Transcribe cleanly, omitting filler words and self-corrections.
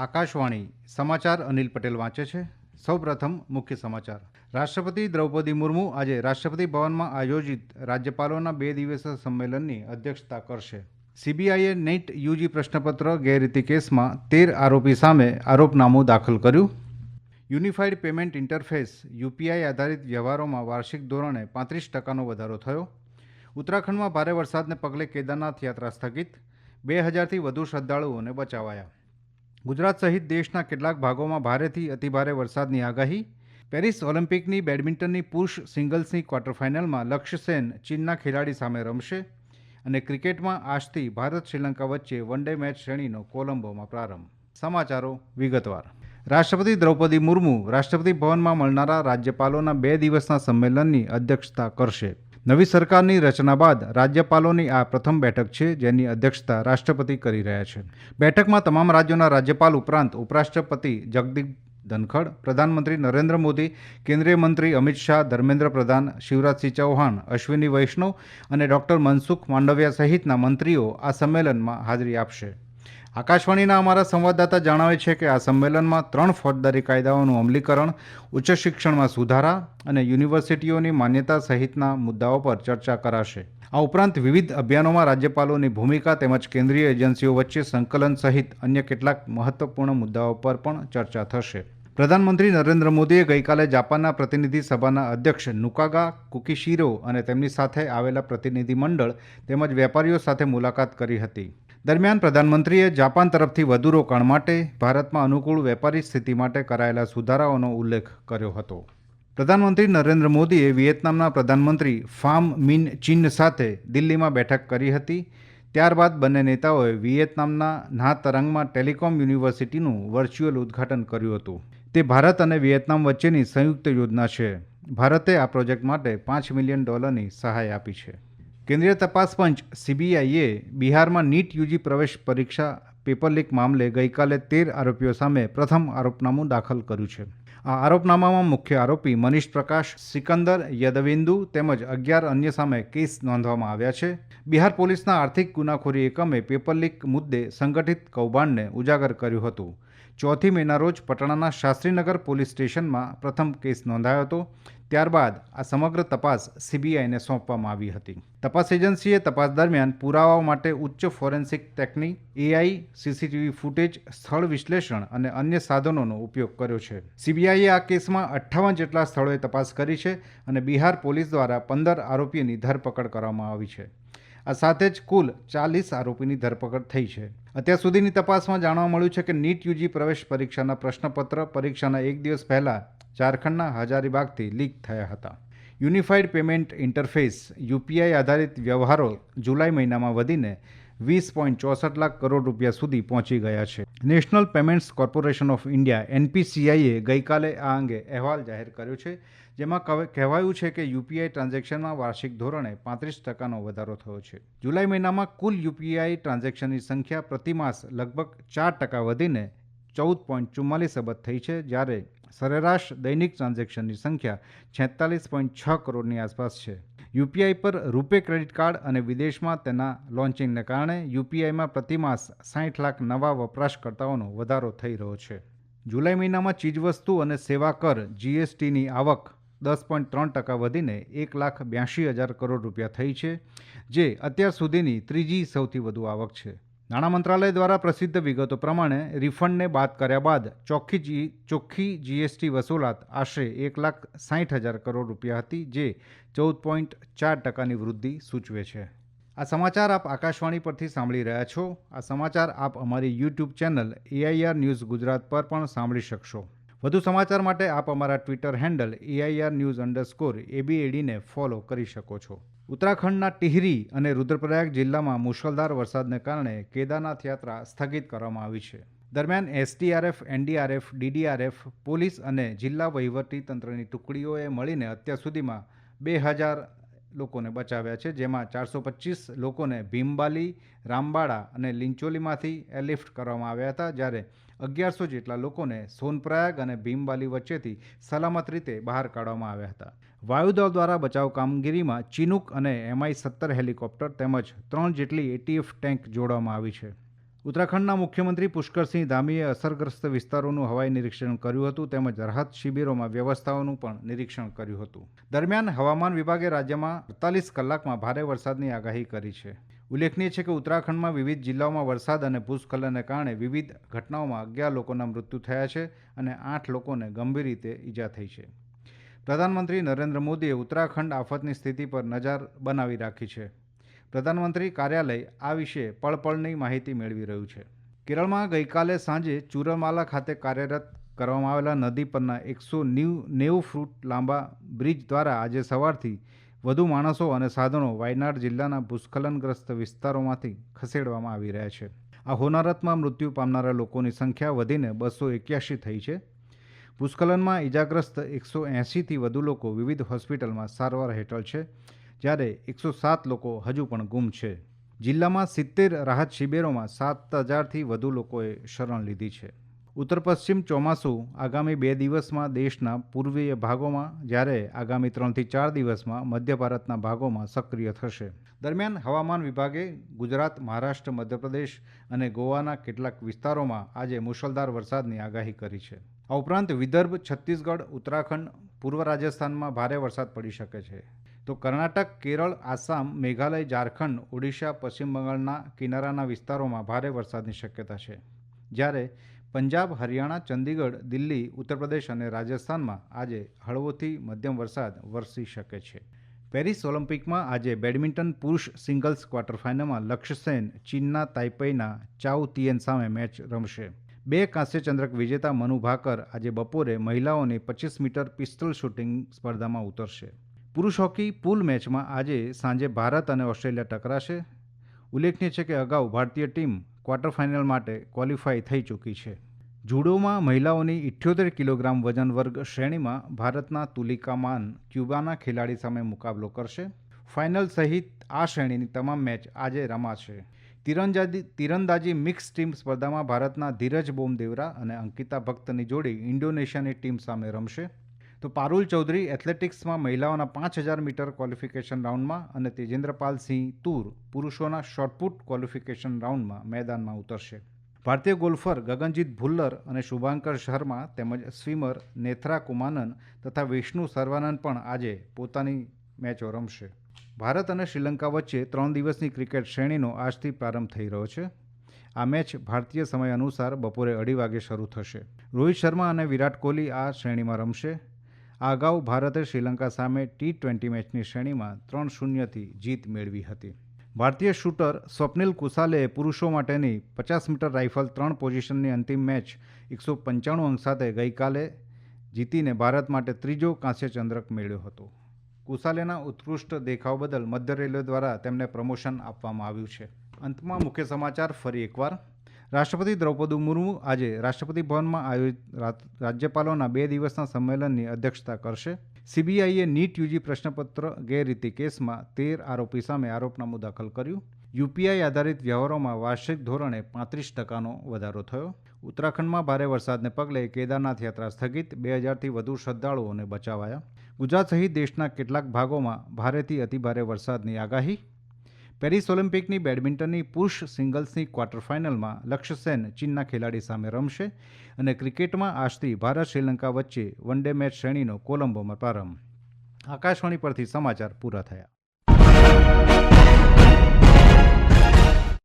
આકાશવાણી સમાચાર અનિલ પટેલ વાંચે છે. સૌપ્રથમ મુખ્ય સમાચાર. રાષ્ટ્રપતિ દ્રૌપદી મુર્મુ આજે રાષ્ટ્રપતિ ભવનમાં આયોજિત રાજ્યપાલોના 2 દિવસીય સંમેલનની અધ્યક્ષતા કરશે. સીબીઆઈએ નીટ યુજી પ્રશ્નપત્ર ગેરરીતિ કેસમાં 13 આરોપી સામે આરોપનામું દાખલ કર્યું. યુનિફાઈડ પેમેન્ટ ઇન્ટરફેસ યુપીઆઈ આધારિત વ્યવહારોમાં વાર્ષિક ધોરણે 35% વધારો થયો. ઉત્તરાખંડમાં ભારે વરસાદને પગલે કેદારનાથ યાત્રા સ્થગિત. 2000થી વધુ શ્રદ્ધાળુઓને બચાવાયા. ગુજરાત સહિત દેશના કેટલાક ભાગોમાં ભારેથી અતિભારે વરસાદની આગાહી. પેરિસ ઓલિમ્પિકની બેડમિન્ટનની પુરુષ સિંગલ્સની ક્વાર્ટર ફાઇનલમાં લક્ષ્ય સેન ચીનના ખેલાડી સામે રમશે. અને ક્રિકેટમાં આજથી ભારત શ્રીલંકા વચ્ચે વન ડે મેચ શ્રેણીનો કોલંબોમાં પ્રારંભ. સમાચારો વિગતવાર. રાષ્ટ્રપતિ દ્રૌપદી મુર્મુ રાષ્ટ્રપતિ ભવનમાં મળનારા રાજ્યપાલોના 2 દિવસના સંમેલનની અધ્યક્ષતા કરશે. નવી સરકારની રચના બાદ રાજ્યપાલોની આ પ્રથમ બેઠક છે, જેની અધ્યક્ષતા રાષ્ટ્રપતિ કરી રહ્યા છે. બેઠકમાં તમામ રાજ્યોના રાજ્યપાલ ઉપરાંત ઉપરાષ્ટ્રપતિ જગદીપ ધનખડ, પ્રધાનમંત્રી નરેન્દ્ર મોદી, કેન્દ્રીય મંત્રી અમિત શાહ, ધર્મેન્દ્ર પ્રધાન, શિવરાજસિંહ ચૌહાણ, અશ્વિની વૈષ્ણવ અને ડોક્ટર મનસુખ માંડવિયા સહિતના મંત્રીઓ આ સંમેલનમાં હાજરી આપશે. આકાશવાણીના અમારા સંવાદદાતા જણાવે છે કે આ સંમેલનમાં 3 ફોજદારી કાયદાઓનું અમલીકરણ, ઉચ્ચ શિક્ષણમાં સુધારા અને યુનિવર્સિટીઓની માન્યતા સહિતના મુદ્દાઓ પર ચર્ચા કરાશે. આ ઉપરાંત વિવિધ અભિયાનોમાં રાજ્યપાલોની ભૂમિકા તેમજ કેન્દ્રીય એજન્સીઓ વચ્ચે સંકલન સહિત અન્ય કેટલાક મહત્વપૂર્ણ મુદ્દાઓ પર પણ ચર્ચા થશે. પ્રધાનમંત્રી નરેન્દ્ર મોદીએ ગઈકાલે જાપાનના પ્રતિનિધિ સભાના અધ્યક્ષ નુકાગા કુકીશીરો અને તેમની સાથે આવેલા પ્રતિનિધિ મંડળ તેમજ વેપારીઓ સાથે મુલાકાત કરી હતી. દરમિયાન પ્રધાનમંત્રીએ જાપાન તરફથી વધુ રોકાણ માટે ભારતમાં અનુકૂળ વેપારી સ્થિતિ માટે કરાયેલા સુધારાઓનો ઉલ્લેખ કર્યો હતો. પ્રધાનમંત્રી નરેન્દ્ર મોદીએ વિયેતનામના પ્રધાનમંત્રી ફામ મિન ચિન સાથે દિલ્હીમાં બેઠક કરી હતી. ત્યારબાદ બંને નેતાઓએ વિયેતનામના ના તરંગમાં ટેલિકોમ યુનિવર્સિટીનું વર્ચ્યુઅલ ઉદ્ઘાટન કર્યું હતું. તે ભારત અને વિયેતનામ વચ્ચેની સંયુક્ત યોજના છે. ભારતે આ પ્રોજેક્ટ માટે $5 મિલિયન સહાય આપી છે. કેન્દ્રીય તપાસ પંચ સીબીઆઈએ બિહારમાં નીટ યુજી પ્રવેશ પરીક્ષા પેપર લીક મામલે ગઈકાલે 13 આરોપીઓ સામે પ્રથમ આરોપનામું દાખલ કર્યું છે. આ આરોપનામામાં મુખ્ય આરોપી મનીષ પ્રકાશ, સિકંદર યદવિંદુ તેમજ 11 અન્ય સામે કેસ નોંધવામાં આવ્યા છે. બિહાર પોલીસના આર્થિક ગુનાખોરી એકમે પેપર લીક મુદ્દે સંગઠિત કૌભાંડને ઉજાગર કર્યું હતું. 4 મેના રોજ પટણાના શાસ્ત્રીનગર પોલીસ સ્ટેશનમાં પ્રથમ કેસ નોંધાયો હતો. ત્યારબાદ આ સમગ્ર તપાસ સીબીઆઈને સોંપવામાં આવી હતી. તપાસ એજન્સીએ તપાસ દરમિયાન પુરાવાઓ માટે ઉચ્ચ forensic technique, AI, CCTV footage, સ્થળ વિશ્લેષણ અને અન્ય સાધનોનો ઉપયોગ કર્યો છે. સીબીઆઈએ આ કેસમાં 58 જેટલા સ્થળોએ તપાસ કરી છે અને બિહાર પોલીસ દ્વારા 15 આરોપીઓની ધરપકડ કરવામાં આવી છે. આ સાથે જ કુલ 40 આરોપીની ધરપકડ થઈ છે. અત્યાર સુધીની તપાસમાં જાણવા મળ્યું છે કે નીટ યુજી પ્રવેશ પરીક્ષાના પ્રશ્નપત્ર પરીક્ષાના 1 દિવસ પહેલાં ઝારખંડના હજારીબાગથી લીક થયા હતા. યુનિફાઈડ પેમેન્ટ ઇન્ટરફેસ યુપીઆઈ આધારિત વ્યવહારો જુલાઈ મહિનામાં વધીને 20.64 લાખ કરોડ રૂપિયા સુધી પહોંચી ગયા છે. National payments corporation of India એનપીસીઆઈએ ગઈકાલે આ અંગે અહેવાલ જાહેર કર્યો છે, જેમાં કહેવાયું છે કે યુપીઆઈ ટ્રાન્ઝેક્શનમાં વાર્ષિક ધોરણે 35% વધારો થયો છે. જુલાઈ મહિનામાં કુલ યુપીઆઈ ટ્રાન્ઝેક્શનની સંખ્યા પ્રતિમાસ લગભગ 4% વધીને 14.44 અબજ થઈ છે, જ્યારે સરેરાશ દૈનિક ટ્રાન્ઝેક્શનની સંખ્યા 46.6 કરોડની આસપાસ છે. યુપીઆઈ પર રૂપે ક્રેડિટ કાર્ડ અને વિદેશમાં તેના લોન્ચિંગને કારણે યુપીઆઈમાં પ્રતિમાસ 60 લાખ નવા વપરાશકર્તાઓનો વધારો થઈ રહ્યો છે. જુલાઈ મહિનામાં ચીજવસ્તુ અને સેવા કર જીએસટીની આવક 10.3% વધીને 1,82,000 કરોડ રૂપિયા થઈ છે, જે અત્યાર સુધીની ત્રીજી સૌથી વધુ આવક છે. નાણાં મંત્રાલય દ્વારા પ્રસિદ્ધ વિગતો પ્રમાણે રિફંડને બાદ કર્યા બાદ ચોખ્ખી જીએસટી વસૂલાત આશરે 1,60,000 કરોડ રૂપિયા હતી, જે 14.4%ની વૃદ્ધિ સૂચવે છે. આ સમાચાર આપ આકાશવાણી પરથી સાંભળી રહ્યા છો. આ સમાચાર આપ અમારી YouTube channel AIR news Gujarat પર પણ સાંભળી શકશો. વધુ સમાચાર માટે આપ અમારા ટ્વિટર હેન્ડલ AIR_news_ABADને ફોલો કરી શકો છો. ઉત્તરાખંડના ટિહરી અને રુદ્રપ્રયાગ જિલ્લામાં મુશળધાર વરસાદને કારણે કેદારનાથ યાત્રા સ્થગિત કરવામાં આવી છે. દરમિયાન એસડીઆરએફ, એનડીઆરએફ, ડીડીઆરએફ, પોલીસ અને જિલ્લા વહીવટી તંત્રની ટુકડીઓએ મળીને અત્યાર સુધીમાં 2000 લોકોને બચાવ્યા છે, જેમાં 425 લોકોને ભીમબાલી, રામબાડા અને લિંચોલીમાંથી એરલિફ્ટ કરવામાં આવ્યા હતા, જ્યારે 1100 જેટલા લોકોને સોનપ્રયાગ અને ભીમબાલી વચ્ચેથી સલામત રીતે બહાર કાઢવામાં આવ્યા હતા. વાયુદળ દ્વારા બચાવ કામગીરીમાં ચિનુક અને MI-17 હેલિકોપ્ટર તેમજ 3 જેટલી ATF ટેન્ક જોડવામાં આવી છે. ઉત્તરાખંડના મુખ્યમંત્રી પુષ્કરસિંહ ધામીએ અસરગ્રસ્ત વિસ્તારોનું હવાઈ નિરીક્ષણ કર્યું હતું તેમજ રાહત શિબિરોમાં વ્યવસ્થાઓનું પણ નિરીક્ષણ કર્યું હતું. દરમિયાન હવામાન વિભાગે રાજ્યમાં 48 કલાકમાં ભારે વરસાદની આગાહી કરી છે. ઉલ્લેખનીય છે કે ઉત્તરાખંડમાં વિવિધ જિલ્લાઓમાં વરસાદ અને ભૂસ્ખલનને કારણે વિવિધ ઘટનાઓમાં 11 લોકોના મૃત્યુ થયા છે અને 8 લોકોને ગંભીર રીતે ઈજા થઈ છે. પ્રધાનમંત્રી નરેન્દ્ર મોદીએ ઉત્તરાખંડ આફતની સ્થિતિ પર નજર બનાવી રાખી છે. પ્રધાનમંત્રી કાર્યાલય આ વિશે પળપળની માહિતી મેળવી રહ્યું છે. કેરળમાં ગઈકાલે સાંજે ચુરમાલા ખાતે કાર્યરત કરવામાં આવેલા નદી પરના 190 ફૂટ લાંબા બ્રિજ દ્વારા આજે સવારથી વધુ માણસો અને સાધનો વાયનાડ જિલ્લાના ભૂસ્ખલનગ્રસ્ત વિસ્તારોમાંથી ખસેડવામાં આવી રહ્યા છે. આ હોનારતમાં મૃત્યુ પામનારા લોકોની સંખ્યા વધીને 281 થઈ છે. ભૂસ્ખલનમાં ઇજાગ્રસ્ત 180થી વધુ લોકો વિવિધ હોસ્પિટલમાં સારવાર હેઠળ છે, જ્યારે 107 લોકો હજુ પણ ગુમ છે. જિલ્લામાં 70 રાહત શિબિરોમાં 7,000થી વધુ લોકોએ શરણ લીધી છે. ઉત્તર પશ્ચિમ ચોમાસું આગામી 2 દિવસમાં દેશના પૂર્વીય ભાગોમાં, જ્યારે આગામી 3થી 4 દિવસમાં મધ્ય ભારતના ભાગોમાં સક્રિય થશે. દરમિયાન હવામાન વિભાગે ગુજરાત, મહારાષ્ટ્ર, મધ્યપ્રદેશ અને ગોવાના કેટલાક વિસ્તારોમાં આજે મુશળધાર વરસાદની આગાહી કરી છે. આ ઉપરાંત વિદર્ભ, છત્તીસગઢ, ઉત્તરાખંડ, પૂર્વ રાજસ્થાનમાં ભારે વરસાદ પડી શકે છે. તો કર્ણાટક, કેરળ, આસામ, મેઘાલય, ઝારખંડ, ઓડિશા, પશ્ચિમ બંગાળના કિનારાના વિસ્તારોમાં ભારે વરસાદની શક્યતા છે. જ્યારે પંજાબ, હરિયાણા, ચંદીગઢ, દિલ્હી, ઉત્તર પ્રદેશ અને રાજસ્થાનમાં આજે હળવોથી મધ્યમ વરસાદ વરસી શકે છે. પેરિસ ઓલિમ્પિકમાં આજે બેડમિન્ટન પુરુષ સિંગલ્સ ક્વાર્ટર ફાઇનલમાં લક્ષ્ય સેન ચીનના તાઇપેઈના ચાઉ તિયેન સામે મેચ રમશે. 2 કાંસ્ય ચંદ્રક વિજેતા મનુ ભાકર આજે બપોરે મહિલાઓની 25 મીટર પિસ્તોલ શૂટિંગ સ્પર્ધામાં ઉતરશે. પુરુષ હોકી પૂલ મેચમાં આજે સાંજે ભારત અને ઓસ્ટ્રેલિયા ટકરાશે. ઉલ્લેખનીય છે કે અગાઉ ભારતીય ટીમ ક્વાર્ટર ફાઇનલ માટે ક્વોલિફાય થઈ ચૂકી છે. જુડોમાં મહિલાઓની 78 કિલોગ્રામ વજન વર્ગ શ્રેણીમાં ભારતના તુલિકા માન ક્યુબાના ખેલાડી સામે મુકાબલો કરશે. ફાઇનલ સહિત આ શ્રેણીની તમામ મેચ આજે રમાશે. તીરંદાજી મિક્સ ટીમ સ્પર્ધામાં ભારતના ધીરજ બોમદેવરા અને અંકિતા ભક્તની જોડી ઇન્ડોનેશિયાની ટીમ સામે રમશે. તો પારુલ ચૌધરી એથ્લેટિક્સમાં મહિલાઓના 5000 મીટર ક્વોલિફિકેશન રાઉન્ડમાં અને તેજેન્દ્રપાલ સિંહ તૂર પુરુષોના શોર્ટપુટ ક્વોલિફિકેશન રાઉન્ડમાં મેદાનમાં ઉતરશે. ભારતીય ગોલ્ફર ગગનજીત ભુલ્લર અને શુભાંકર શર્મા તેમજ સ્વિમર નેથરા કુમાનન તથા વિષ્ણુ સર્વાનંદ પણ આજે પોતાની મેચો રમશે. ભારત અને શ્રીલંકા વચ્ચે 3 દિવસની ક્રિકેટ શ્રેણીનો આજથી પ્રારંભ થઈ રહ્યો છે. આ મેચ ભારતીય સમય અનુસાર બપોરે 2:30 વાગે શરૂ થશે. રોહિત શર્મા અને વિરાટ કોહલી આ શ્રેણીમાં રમશે. આ અગાઉ ભારતે શ્રીલંકા સામે T20 મેચની શ્રેણીમાં 3-0થી જીત મેળવી હતી. ભારતીય શૂટર સ્વપ્નિલ કુસાલેએ પુરુષો માટેની 50 મીટર રાઇફલ 3 પોઝિશનની અંતિમ મેચ 195 અંક સાથે ગઈકાલે જીતીને ભારત માટે ત્રીજો કાંસ્ય ચંદ્રક મેળવ્યો હતો. કુસાલેના ઉત્કૃષ્ટ દેખાવ બદલ મધ્ય રેલવે દ્વારા તેમને પ્રમોશન આપવામાં આવ્યું છે. અંતમાં મુખ્ય સમાચાર ફરી એકવાર. રાષ્ટ્રપતિ દ્રૌપદી મુર્મુ આજે રાષ્ટ્રપતિ ભવનમાં આયોજિત રાજ્યપાલોના 2 દિવસના સંમેલનની અધ્યક્ષતા કરશે. સીબીઆઈએ નીટ યુજી પ્રશ્નપત્ર ગેરરીતિ કેસમાં 13 આરોપી સામે આરોપનામું દાખલ કર્યું. યુપીઆઈ આધારિત વ્યવહારોમાં વાર્ષિક ધોરણે 35% વધારો થયો. ઉત્તરાખંડમાં ભારે વરસાદને પગલે કેદારનાથ યાત્રા સ્થગિત, 2000થી વધુ શ્રદ્ધાળુઓને બચાવાયા. ગુજરાત સહિત દેશના કેટલાક ભાગોમાં ભારેથી અતિભારે વરસાદની આગાહી. પેરિસ ઓલિમ્પિકની બેડમિન્ટનની પુરુષ સિંગલ્સની ક્વાર્ટર ફાઇનલમાં લક્ષ્ય સેન ચીનના ખેલાડી સામે રમશે અને ક્રિકેટમાં આજથી ભારત શ્રીલંકા વચ્ચે વન ડે મેચ શ્રેણીનો કોલંબોમાં પ્રારંભ. આકાશવાણી પરથી સમાચાર પૂરા થયા.